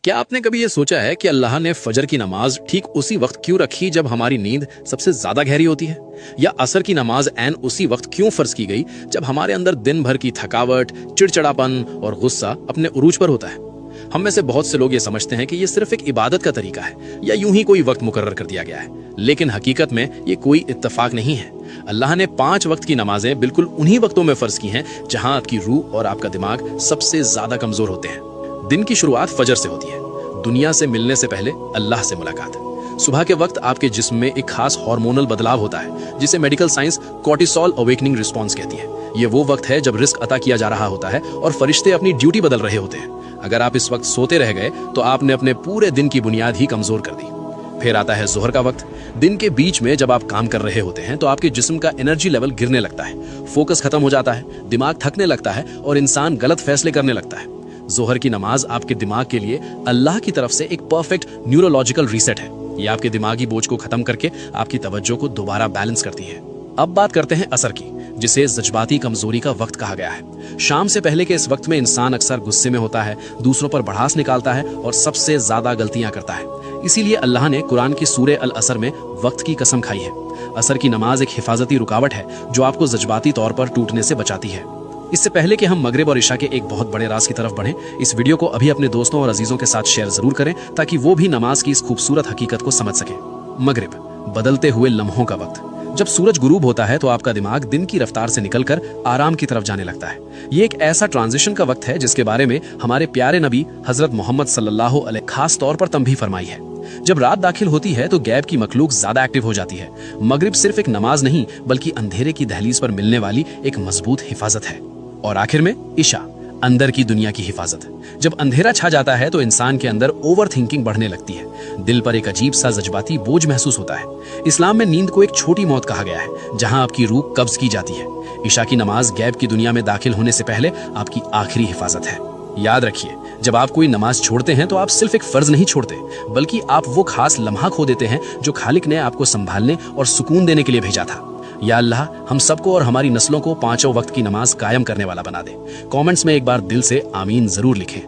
क्या आपने कभी ये सोचा है कि अल्लाह ने फजर की नमाज ठीक उसी वक्त क्यों रखी जब हमारी नींद सबसे ज्यादा गहरी होती है, या असर की नमाज ऐन उसी वक्त क्यों फर्ज की गई जब हमारे अंदर दिन भर की थकावट, चिड़चिड़ापन और गुस्सा अपने उरूज पर होता है। हम में से बहुत से लोग ये समझते हैं कि ये सिर्फ एक इबादत का तरीका है या यूं ही कोई वक्त मुकर्रर कर दिया गया है, लेकिन हकीकत में ये कोई इत्तेफाक नहीं है। अल्लाह ने 5 वक्त की नमाजें बिल्कुल उन्हीं वक्तों में फर्ज की हैं जहां आपकी रूह और आपका दिमाग सबसे ज्यादा कमजोर होते हैं। दिन की शुरुआत फजर से होती है, दुनिया से मिलने से पहले अल्लाह से मुलाकात। सुबह के वक्त आपके जिस्म में एक खास हार्मोनल बदलाव होता है जिसे medical science cortisol awakening response कहती है। ये वो वक्त है जब रिस्क अता किया जा रहा होता है और फरिश्ते अपनी ड्यूटी बदल रहे होते हैं। अगर आप इस वक्त सोते रह गए तो आपने अपने पूरे दिन की बुनियाद ही कमजोर कर दी। फिर आता है जोहर का वक्त। दिन के बीच में जब आप काम कर रहे होते हैं तो आपके जिस्म का एनर्जी लेवल गिरने लगता है, फोकस खत्म हो जाता है, दिमाग थकने लगता है और इंसान गलत फैसले करने लगता है। जोहर की नमाज आपके दिमाग के लिए अल्लाह की तरफ से एक परफेक्ट न्यूरोलॉजिकल रीसेट है। ये आपके दिमागी बोझ को खत्म करके आपकी तवज्जो को दोबारा बैलेंस करती है। अब बात करते हैं असर की, जिसे जज्बाती कमजोरी का वक्त कहा गया है। शाम से पहले के इस वक्त में इंसान अक्सर गुस्से में होता है, दूसरों पर भड़ास निकालता है और सबसे ज्यादा गलतियां करता है। इसीलिए अल्लाह ने कुरान की सूरे अल असर में वक्त की कसम खाई है। असर की नमाज एक हिफाजती रुकावट है जो आपको जज्बाती तौर पर टूटने से बचाती है। इससे पहले कि हम मगरिब और इशा के एक बहुत बड़े राज की तरफ बढ़ें, इस वीडियो को अभी अपने दोस्तों और अजीजों के साथ शेयर जरूर करें ताकि वो भी नमाज की इस खूबसूरत हकीकत को समझ सकें। मगरिब, बदलते हुए लम्हों का वक्त। जब सूरज गुरूब होता है तो आपका दिमाग दिन की रफ्तार से निकलकर आराम की तरफ जाने लगता है। ये एक ऐसा ट्रांजिशन का वक्त है जिसके बारे में हमारे प्यारे नबी हजरत मोहम्मद सल्लल्लाहु अलैहि खास तौर पर तंबीह फरमाई है। जब रात दाखिल होती है तो गैब की मखलूक ज्यादा एक्टिव हो जाती है। मगरिब सिर्फ एक नमाज नहीं बल्कि अंधेरे की दहलीज पर मिलने वाली एक मजबूत हिफाजत है। और आखिर में इशा, अंदर की दुनिया की हिफाजत। जब अंधेरा छा जाता है तो इंसान के अंदर ओवर थिंकिंग बढ़ने लगती है, दिल पर एक अजीब सा जज्बाती बोझ महसूस होता है। इस्लाम में नींद को एक छोटी मौत कहा गया है जहां आपकी रूह कब्ज की जाती है। इशा की नमाज गैब की दुनिया में दाखिल होने से पहले आपकी आखिरी हिफाजत है। याद रखिए, जब आप कोई नमाज छोड़ते हैं तो आप सिर्फ एक फर्ज नहीं छोड़ते बल्कि आप वो खास लम्हा खो देते हैं जो खालिक ने आपको संभालने और सुकून देने के लिए भेजा था। या अल्लाह हम सबको और हमारी नस्लों को 5 वक्त की नमाज कायम करने वाला बना दे। कमेंट्स में एक बार दिल से आमीन जरूर लिखें।